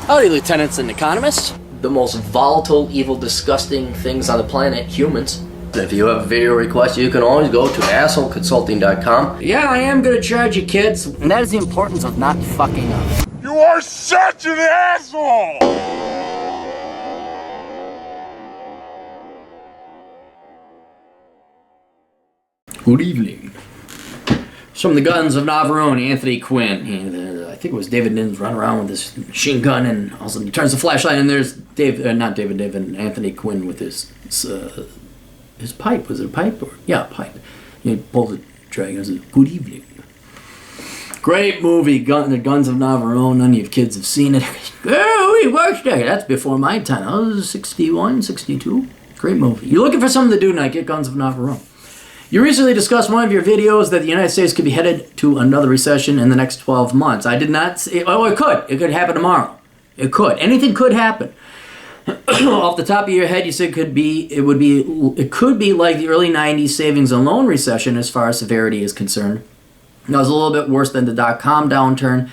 Howdy, lieutenants and economists. The most volatile, evil, disgusting things on the planet, humans. If you have a video request, you can always go to assholeconsulting.com. Yeah, I am gonna charge you, kids. And that is the importance of not fucking up. You are such an asshole! Good evening. From the guns of Navarone, Anthony Quinn. I think it was David Nims running around with this machine gun, and all of a sudden he turns the flashlight, and there's Anthony Quinn with his pipe. Was it a pipe? Pipe. He pulled the trigger and said, "Good evening." Great movie, The Guns of Navarone. None of you kids have seen it. Oh, we watched that. That's before my time. I was 61, 62. Great movie. You're looking for something to do tonight, get Guns of Navarone. You recently discussed one of your videos that the United States could be headed to another recession in the next 12 months. I did not say, it could. It could happen tomorrow. It could. Anything could happen. Off the top of your head, you said it could be like the early 90s savings and loan recession as far as severity is concerned. It was a little bit worse than the dot-com downturn,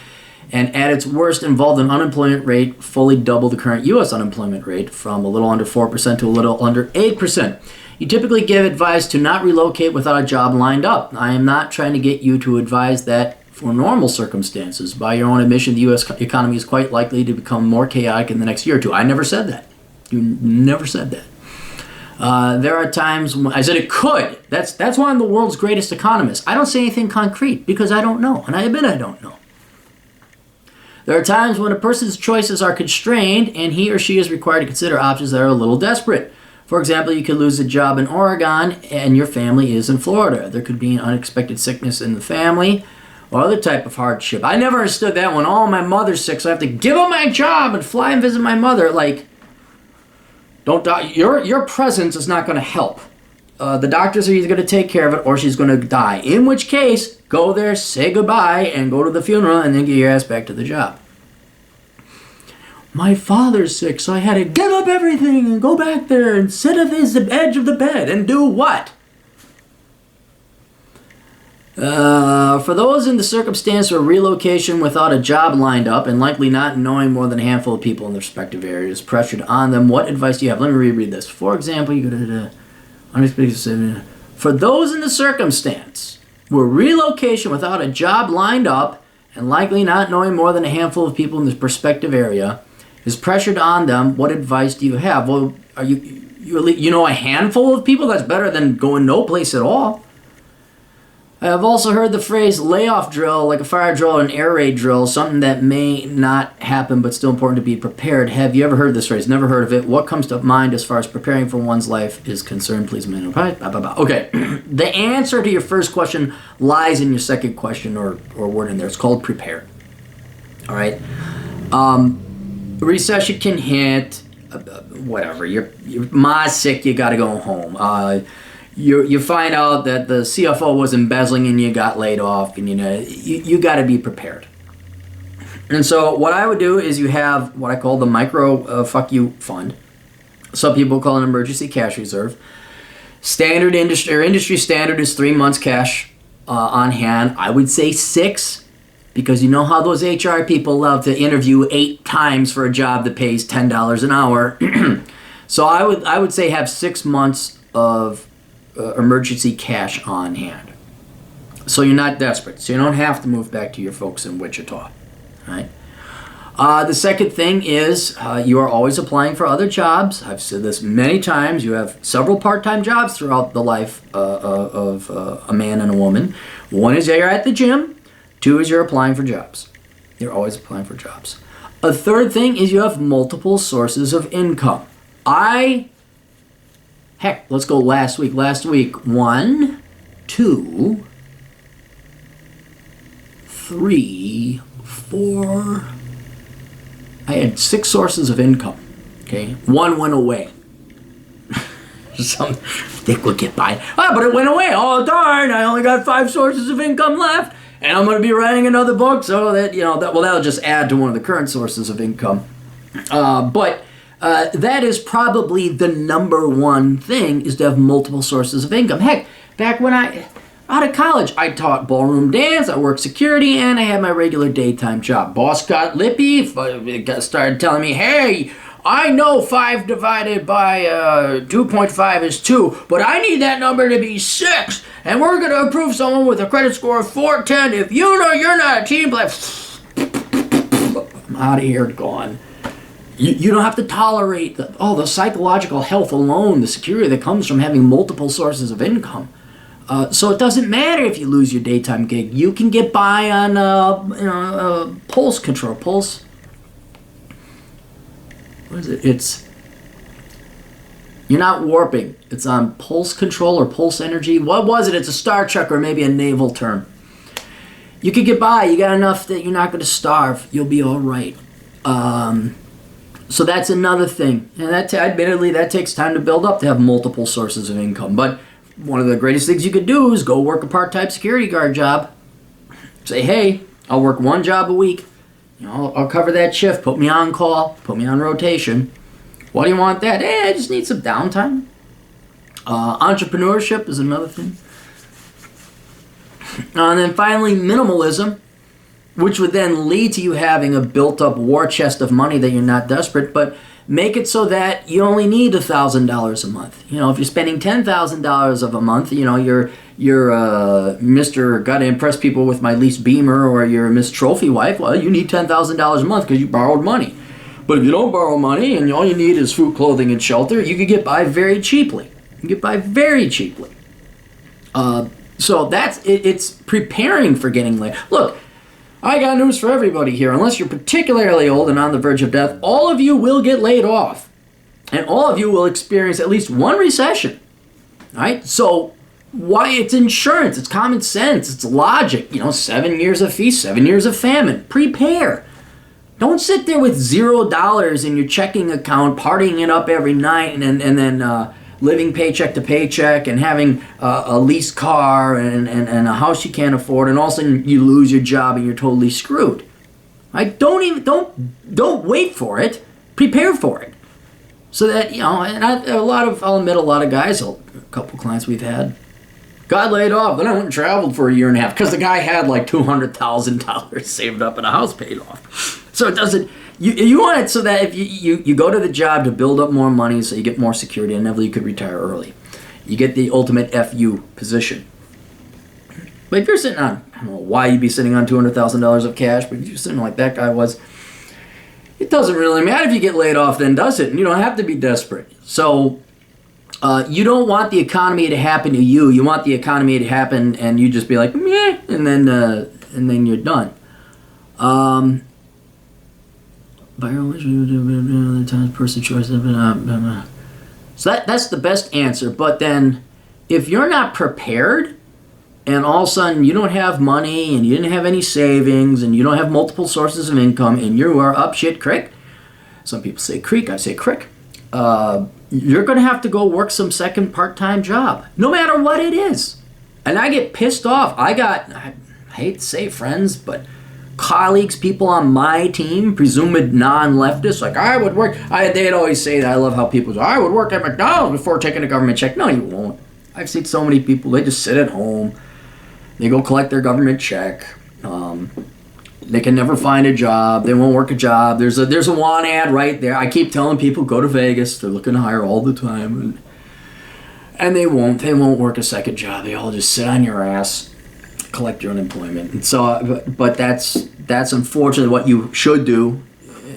and at its worst involved an unemployment rate fully double the current U.S. unemployment rate, from a little under 4% to a little under 8%. You typically give advice to not relocate without a job lined up. I am not trying to get you to advise that for normal circumstances. By your own admission, the U.S. economy is quite likely to become more chaotic in the next year or two. I never said that. You never said that. There are times when I said it could. That's why I'm the world's greatest economist. I don't say anything concrete because I don't know, and I admit I don't know. There are times when a person's choices are constrained and he or she is required to consider options that are a little desperate. For example, you could lose a job in Oregon and your family is in Florida. There could be an unexpected sickness in the family or other type of hardship. I never understood that one. Oh, my mother's sick, so I have to give up my job and fly and visit my mother. Like, don't die. Your presence is not going to help. The doctors are either going to take care of it or she's going to die. In which case, go there, say goodbye, and go to the funeral and then get your ass back to the job. My father's sick, so I had to give up everything and go back there and sit at the edge of the bed and do what? For those in the circumstance of relocation without a job lined up and likely not knowing more than a handful of people in their respective areas pressured on them, what advice do you have? Let me reread this. For example, you go to unexpected. For those in the circumstance where relocation without a job lined up and likely not knowing more than a handful of people in the prospective area is pressured on them, what advice do you have? Well, are you know a handful of people? That's better than going no place at all. I have also heard the phrase layoff drill, like a fire drill or an air raid drill, something that may not happen but still important to be prepared. Have you ever heard this phrase? Never heard of it. What comes to mind as far as preparing for one's life is concerned? Please, okay. The answer to your first question lies in your second question or word in there. It's called prepare. All right. Recession can hit. Whatever. Your ma's sick. You got to go home. You find out that the CFO was embezzling and you got laid off, and you got to be prepared. And so what I would do is you have what I call the micro fuck you fund. Some people call it an emergency cash reserve. Industry standard is 3 months cash on hand. I would say 6, because you know how those HR people love to interview 8 times for a job that pays $10 an hour. So I would say have 6 months of emergency cash on hand. So you're not desperate. So you don't have to move back to your folks in Wichita. Right? The second thing is you are always applying for other jobs. I've said this many times. You have several part-time jobs throughout the life of a man and a woman. One is you're at the gym. 2 is you're applying for jobs. You're always applying for jobs. A third thing is you have multiple sources of income. Heck, let's go last week. Last week, 1, 2, 3, 4. I had 6 sources of income. Okay, 1 went away. Some dick would get by. But it went away. Oh darn! I only got 5 sources of income left, and I'm going to be writing another book. So that'll just add to one of the current sources of income. But that is probably the number one thing, is to have multiple sources of income. Heck, back when Out of college, I taught ballroom dance, I worked security, and I had my regular daytime job. Boss got lippy, started telling me, hey, I know 5 divided by 2.5 is 2, but I need that number to be 6, and we're going to approve someone with a credit score of 410 if you know you're not a team player. I'm out of here, gone. You don't have to tolerate the psychological health alone, the security that comes from having multiple sources of income. So it doesn't matter if you lose your daytime gig. You can get by on pulse control. Pulse. What is it? You're not warping. It's on pulse control or pulse energy. What was it? It's a Star Trek or maybe a naval term. You can get by. You got enough that you're not going to starve. You'll be all right. So that's another thing. And admittedly, that takes time to build up to have multiple sources of income. But one of the greatest things you could do is go work a part-time security guard job. Say, hey, I'll work 1 job a week. I'll cover that shift. Put me on call. Put me on rotation. Why do you want that? Hey, I just need some downtime. Entrepreneurship is another thing. And then finally, minimalism, which would then lead to you having a built-up war chest of money that you're not desperate, but make it so that you only need $1,000 a month. If you're spending $10,000 of a month, you're Mr. Gotta impress people with my lease Beamer, or you're Miss Trophy Wife. Well, you need $10,000 a month because you borrowed money. But if you don't borrow money and all you need is food, clothing, and shelter, you could get by very cheaply. So it's preparing for getting laid. Look, I got news for everybody here. Unless you're particularly old and on the verge of death, all of you will get laid off. And all of you will experience at least one recession. All right? So why? It's insurance. It's common sense. It's logic. 7 years of feast, 7 years of famine. Prepare. Don't sit there with $0 in your checking account, partying it up every night, and then living paycheck to paycheck and having a leased car and a house you can't afford, and all of a sudden you lose your job and you're totally screwed. Right? Don't wait for it. Prepare for it. So that, and I'll admit a lot of guys, a couple clients we've had, got laid off. Then I went and traveled for a year and a half because the guy had like $200,000 saved up and a house paid off. So it doesn't. You want it so that if you go to the job to build up more money so you get more security, and inevitably you could retire early. You get the ultimate FU position. But if you're sitting on, I don't know why you'd be sitting on $200,000 of cash, but if you're sitting like that guy was, it doesn't really matter if you get laid off then, does it? And you don't have to be desperate. So you don't want the economy to happen to you. You want the economy to happen and you just be like, meh, and then you're done. By the time person choice. So that's the best answer. But then, if you're not prepared, and all of a sudden you don't have money, and you didn't have any savings, and you don't have multiple sources of income, and you are up shit creek. Some people say creek, I say crick. You're going to have to go work some second part-time job, no matter what it is. And I get pissed off. I hate to say friends, but colleagues, people on my team, presumed non-leftists, like I would work. They'd always say that. I love how people say, I would work at McDonald's before taking a government check. No, you won't. I've seen so many people, they just sit at home. They go collect their government check. They can never find a job. They won't work a job. There's a want ad right there. I keep telling people, go to Vegas. They're looking to hire all the time. And they won't. They won't work a second job. They all just sit on your ass, collect your unemployment. And so, but that's unfortunately what you should do,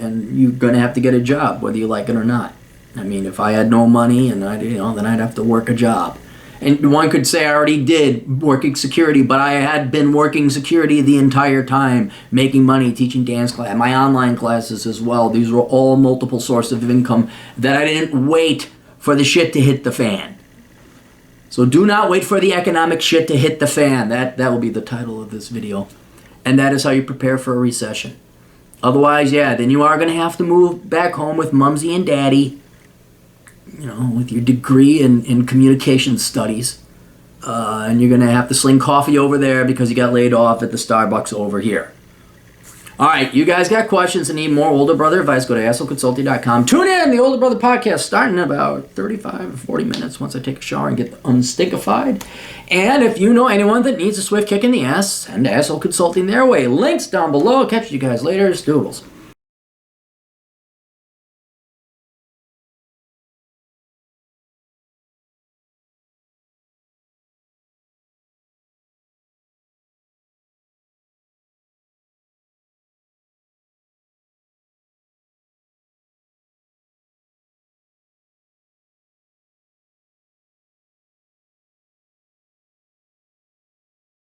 and you're going to have to get a job whether you like it or not. I mean, if I had no money and then I'd have to work a job. And one could say I already did working security, but I had been working security the entire time, making money, teaching dance class, my online classes as well. These were all multiple sources of income that I didn't wait for the shit to hit the fan. So do not wait for the economic shit to hit the fan. That will be the title of this video. And that is how you prepare for a recession. Otherwise, then you are going to have to move back home with Mumsy and Daddy, with your degree in communication studies. And you're going to have to sling coffee over there because you got laid off at the Starbucks over here. All right, you guys got questions and need more older brother advice, go to assholeconsulting.com. Tune in, the Older Brother Podcast, starting in about 35 or 40 minutes once I take a shower and get unstinkified. And if you know anyone that needs a swift kick in the ass, send Asshole Consulting their way. Links down below. Catch you guys later. Doodles.